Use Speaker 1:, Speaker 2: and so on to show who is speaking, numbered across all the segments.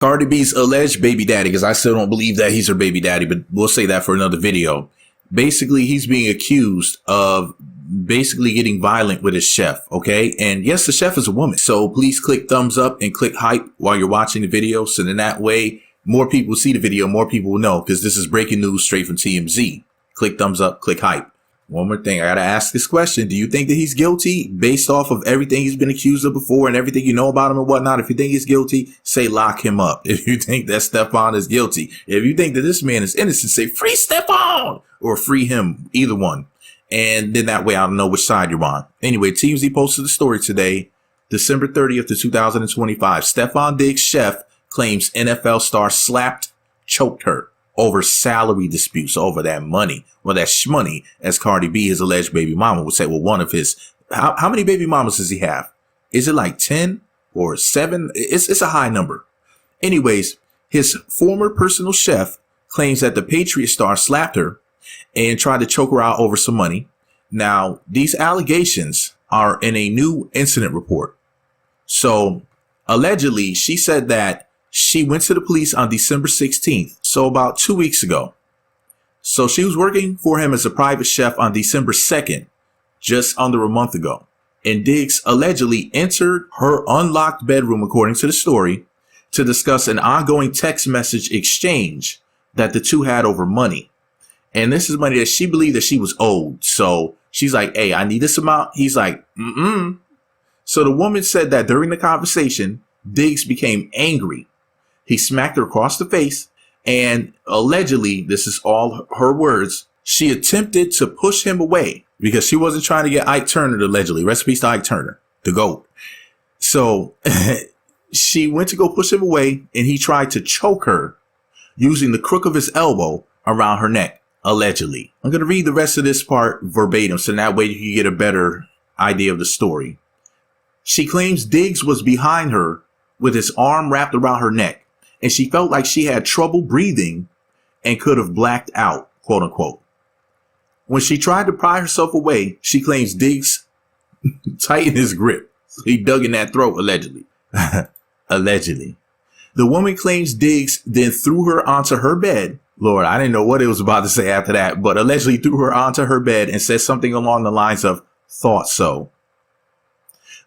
Speaker 1: Cardi B's alleged baby daddy, because I still don't believe that he's her baby daddy, but we'll say that for another video. Basically, he's being accused of basically getting violent with his chef, okay? And yes, the chef is a woman. So please click thumbs up and click hype while you're watching the video. So then that way, more people will see the video, more people will know, because this is breaking news straight from TMZ. Click thumbs up, click hype. One more thing, I gotta ask this question. Do you think that he's guilty based off of everything he's been accused of before and everything you know about him and whatnot? If you think he's guilty, say lock him up. If you think that Steffon is guilty, if you think that this man is innocent, say free Steffon or free him, either one. And then that way I don't know which side you're on. Anyway, TMZ posted the story today, December 30th of 2025. Steffon Diggs chef claims NFL star choked her over salary disputes, over that money. Well, that shmoney, as Cardi B, his alleged baby mama, would say. Well, one of his, how many baby mamas does he have? Is it like 10 or 7? It's a high number. Anyways, his former personal chef claims that the Patriot star slapped her and tried to choke her out over some money. Now, these allegations are in a new incident report. So allegedly, she said that she went to the police on December 16th, so about 2 weeks ago. So she was working for him as a private chef on December 2nd, just under a month ago. And Diggs allegedly entered her unlocked bedroom, according to the story, to discuss an ongoing text message exchange that the two had over money. And this is money that she believed that she was owed. So she's like, hey, I need this amount. He's like, So the woman said that during the conversation, Diggs became angry. He smacked her across the face, and allegedly, this is all her words, she attempted to push him away because she wasn't trying to get Ike Turner, allegedly. Rest in peace to Ike Turner, the GOAT. So she went to go push him away, and he tried to choke her using the crook of his elbow around her neck, allegedly. I'm going to read the rest of this part verbatim, so that way you can get a better idea of the story. She claims Diggs was behind her with his arm wrapped around her neck, and she felt like she had trouble breathing and could have blacked out, quote unquote. When she tried to pry herself away, she claims Diggs tightened his grip. So he dug in that throat, allegedly. Allegedly. The woman claims Diggs then threw her onto her bed. Lord, I didn't know what it was about to say after that, but allegedly threw her onto her bed and said something along the lines of, thought so.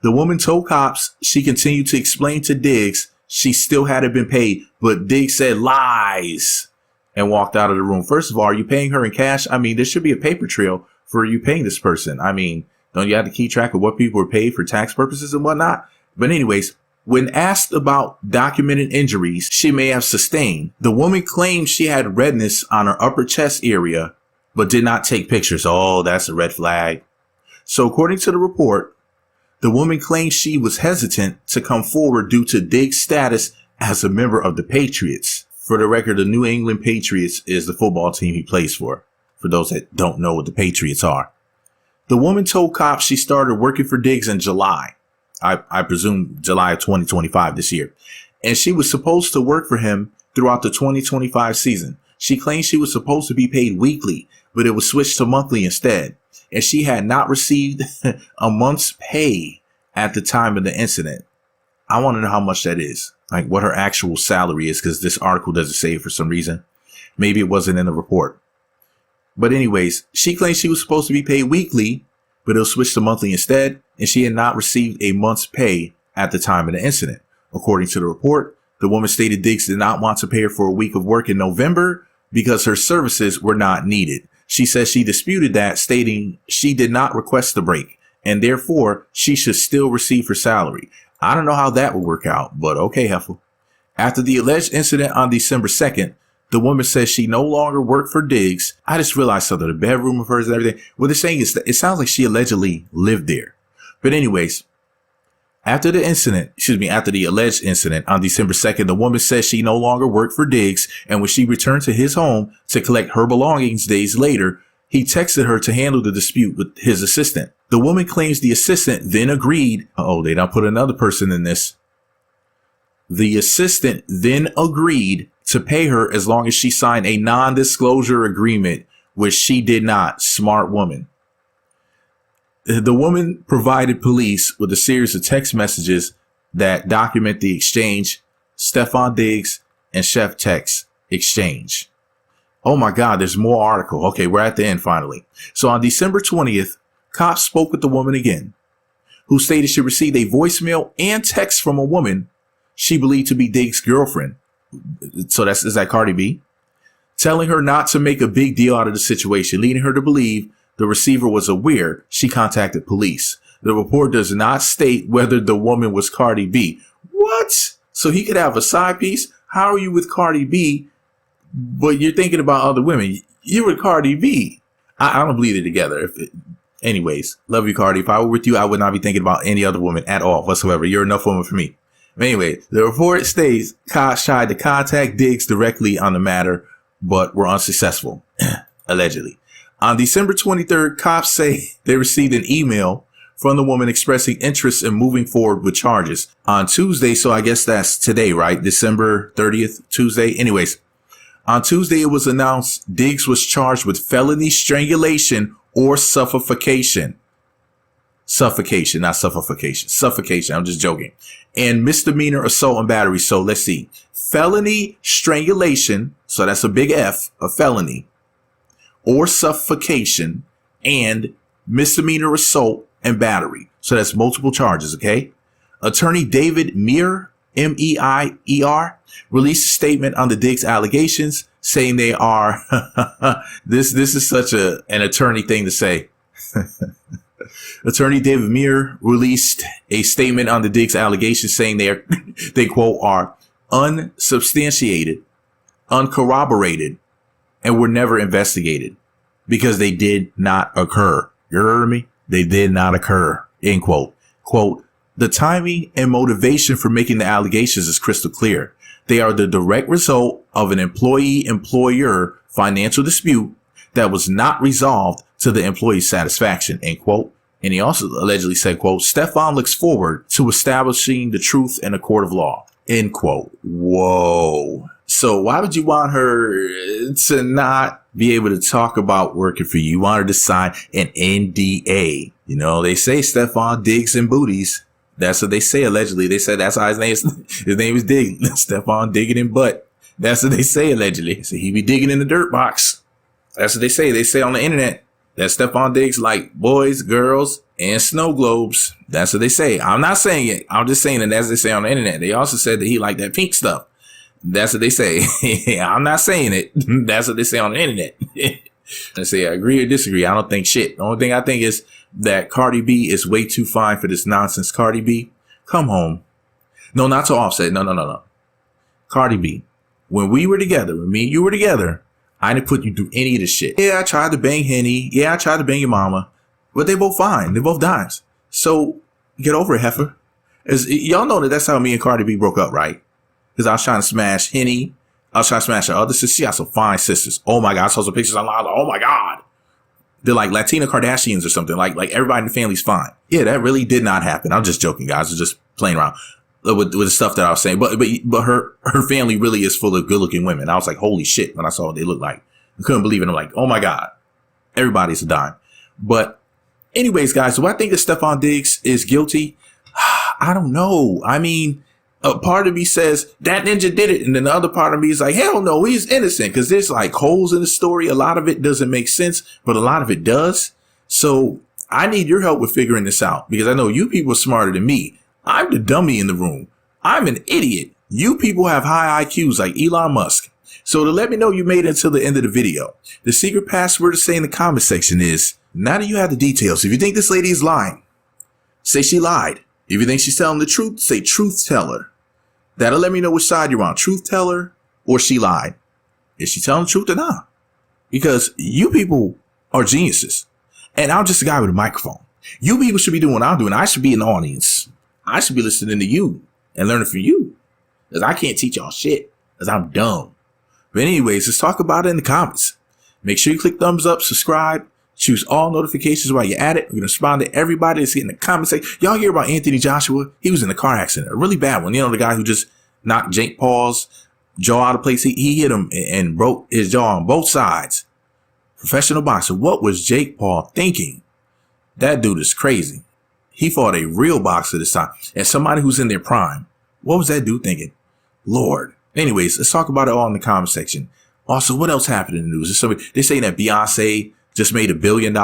Speaker 1: The woman told cops she continued to explain to Diggs she still hadn't been paid, but Diggs said lies and walked out of the room. First of all, are you paying her in cash? I mean, there should be a paper trail for you paying this person. I mean, don't you have to keep track of what people are paid for tax purposes and whatnot? But anyways, when asked about documented injuries she may have sustained, the woman claimed she had redness on her upper chest area, but did not take pictures. Oh, that's a red flag. So according to the report, the woman claims she was hesitant to come forward due to Diggs' status as a member of the Patriots. For the record, the New England Patriots is the football team he plays for those that don't know what the Patriots are. The woman told cops she started working for Diggs in July. I presume July of 2025 this year. And she was supposed to work for him throughout the 2025 season. She claimed she was supposed to be paid weekly, but it was switched to monthly instead. And she had not received a month's pay at the time of the incident. I want to know how much that is, like what her actual salary is, because this article doesn't say it for some reason. Maybe it wasn't in the report. But anyways, she claims she was supposed to be paid weekly, but it was switched to monthly instead, and she had not received a month's pay at the time of the incident. According to the report, the woman stated Diggs did not want to pay her for a week of work in November because her services were not needed. She says she disputed that, stating she did not request the break, and therefore she should still receive her salary. I don't know how that would work out, but okay, Heffel. After the alleged incident on December 2nd, the woman says she no longer worked for Diggs. I just realized something, the bedroom of hers and everything. What they're saying is that it sounds like she allegedly lived there. But anyways, after the alleged incident on December 2nd, the woman says she no longer worked for Diggs, and when she returned to his home to collect her belongings days later, he texted her to handle the dispute with his assistant. The woman claims the assistant then agreed. They don't put another person in this. The assistant then agreed to pay her as long as she signed a non-disclosure agreement, which she did not. Smart woman. The woman provided police with a series of text messages that document the exchange, Steffon Diggs and Chef text exchange. Oh my God, there's more article. Okay, we're at the end finally. So on December 20th, cops spoke with the woman again, who stated she received a voicemail and text from a woman she believed to be Diggs' girlfriend. So is that Cardi B? Telling her not to make a big deal out of the situation, leading her to believe the receiver was aware she contacted police. The report does not state whether the woman was Cardi B. What? So he could have a side piece? How are you with Cardi B, but you're thinking about other women? You're with Cardi B. I don't believe it together. Anyways, love you, Cardi. If I were with you, I would not be thinking about any other woman at all whatsoever. You're enough woman for me. Anyway, the report states cops tried to contact Diggs directly on the matter, but were unsuccessful, allegedly. On December 23rd, cops say they received an email from the woman expressing interest in moving forward with charges. On Tuesday, so I guess that's today, right? December 30th, Tuesday. Anyways, on Tuesday, it was announced Diggs was charged with felony strangulation or suffocation. Suffocation, not suffocation. Suffocation. I'm just joking. And misdemeanor assault and battery. So let's see. Felony strangulation. So that's a big F, a felony, or suffocation, and misdemeanor assault and battery. So that's multiple charges. Okay. Attorney David Meier, Meier, released a statement on the Diggs allegations, saying they are this is such an attorney thing to say. Attorney David Meier released a statement on the Diggs allegations, saying they quote are unsubstantiated, uncorroborated, and were never investigated because they did not occur. You heard me? They did not occur. End quote. Quote, the timing and motivation for making the allegations is crystal clear. They are the direct result of an employee-employer financial dispute that was not resolved to the employee's satisfaction, end quote. And he also allegedly said, quote, Steffon looks forward to establishing the truth in a court of law, end quote. Whoa. So why would you want her to not be able to talk about working for you? You want her to sign an NDA. You know, they say Steffon Diggs and booties. That's what they say, allegedly. They said that's how his name is Diggs. Steffon digging in butt. That's what they say, allegedly. So he be digging in the dirt box. That's what they say. They say on the internet that Steffon Diggs like boys, girls, and snow globes. That's what they say. I'm not saying it. I'm just saying it as they say on the internet. They also said that he liked that pink stuff. That's what they say. I'm not saying it. That's what they say on the internet. They say I agree or disagree. I don't think shit. The only thing I think is that Cardi B is way too fine for this nonsense. Cardi B, come home. No, not to Offset. No. Cardi B, when we were together, when me and you were together, I didn't put you through any of this shit. Yeah, I tried to bang Henny. Yeah, I tried to bang your mama. But they both fine. They both dimes. So get over it, heifer. Y'all know that's how me and Cardi B broke up, right? Because I was trying to smash Henny. I was trying to smash her other sister. She got some fine sisters. Oh my God. I saw some pictures online. Like, oh my God. They're like Latina Kardashians or something. Like everybody in the family's fine. Yeah, that really did not happen. I'm just joking, guys. I was just playing around with the stuff that I was saying. But her family really is full of good looking women. I was like, holy shit, when I saw what they looked like. I couldn't believe it. I'm like, oh my God. Everybody's a dime. But anyways, guys, do I think that Steffon Diggs is guilty? I don't know. I mean, a part of me says that ninja did it. And then the other part of me is like, hell no, he's innocent. Because there's like holes in the story. A lot of it doesn't make sense, but a lot of it does. So I need your help with figuring this out, because I know you people are smarter than me. I'm the dummy in the room. I'm an idiot. You people have high IQs like Elon Musk. So to let me know you made it until the end of the video, the secret password to say in the comment section is, now that you have the details, if you think this lady is lying, say she lied. If you think she's telling the truth, say truth teller. That'll let me know which side you're on, truth teller or she lied. Is she telling the truth or not? Because you people are geniuses. And I'm just a guy with a microphone. You people should be doing what I'm doing. I should be in the audience. I should be listening to you and learning from you. Because I can't teach y'all shit. Because I'm dumb. But anyways, let's talk about it in the comments. Make sure you click thumbs up, subscribe, choose all notifications while you're at it. We're going to respond to everybody that's in the comments section. Y'all hear about Anthony Joshua? He was in a car accident, a really bad one. You know, the guy who just knocked Jake Paul's jaw out of place. He hit him and broke his jaw on both sides. Professional boxer. What was Jake Paul thinking? That dude is crazy. He fought a real boxer this time and somebody who's in their prime. What was that dude thinking? Lord. Anyways, let's talk about it all in the comment section. Also, what else happened in the news? They're saying that Beyonce just made $1 billion,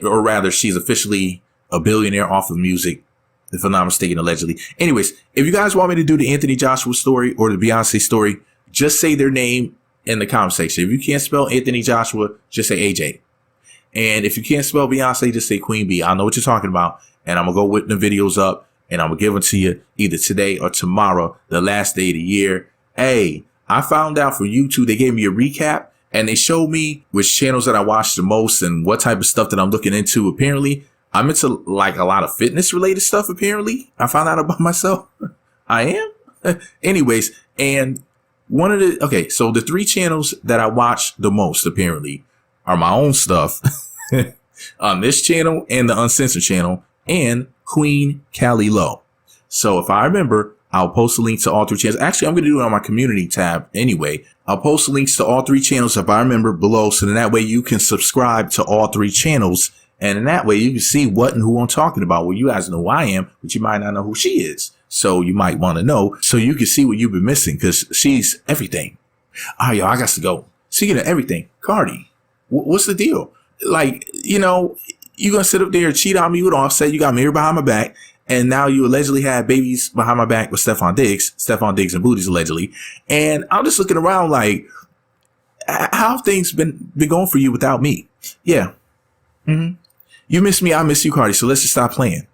Speaker 1: or rather, she's officially a billionaire off of music, if I'm not mistaken, allegedly. Anyways, if you guys want me to do the Anthony Joshua story or the Beyonce story, just say their name in the comment section. If you can't spell Anthony Joshua, just say AJ. And if you can't spell Beyonce, just say Queen B. I know what you're talking about. And I'm going to go whip the videos up and I'm going to give them to you either today or tomorrow, the last day of the year. Hey, I found out for YouTube, they gave me a recap and they showed me which channels that I watch the most and what type of stuff that I'm looking into. Apparently, I'm into like a lot of fitness related stuff. Apparently, I found out about myself. I am. Anyways, and so the 3 channels that I watch the most apparently are my own stuff on this channel and the Uncensored channel and Queen Callie Lowe. So if I remember, I'll post a link to all 3 channels. Actually, I'm going to do it on my community tab anyway. I'll post links to all 3 channels if I remember below. So then that way you can subscribe to all 3 channels. And in that way you can see what and who I'm talking about. Well, you guys know who I am, but you might not know who she is. So you might want to know so you can see what you've been missing because she's everything. All right, y'all, I got to go. Speaking of everything, Cardi, what's the deal? Like, you know, you going to sit up there and cheat on me with Offset. You got married behind my back. And now you allegedly had babies behind my back with Steffon Diggs and booties allegedly. And I'm just looking around like, how have things been going for you without me? Yeah. You miss me. I miss you, Cardi. So let's just stop playing.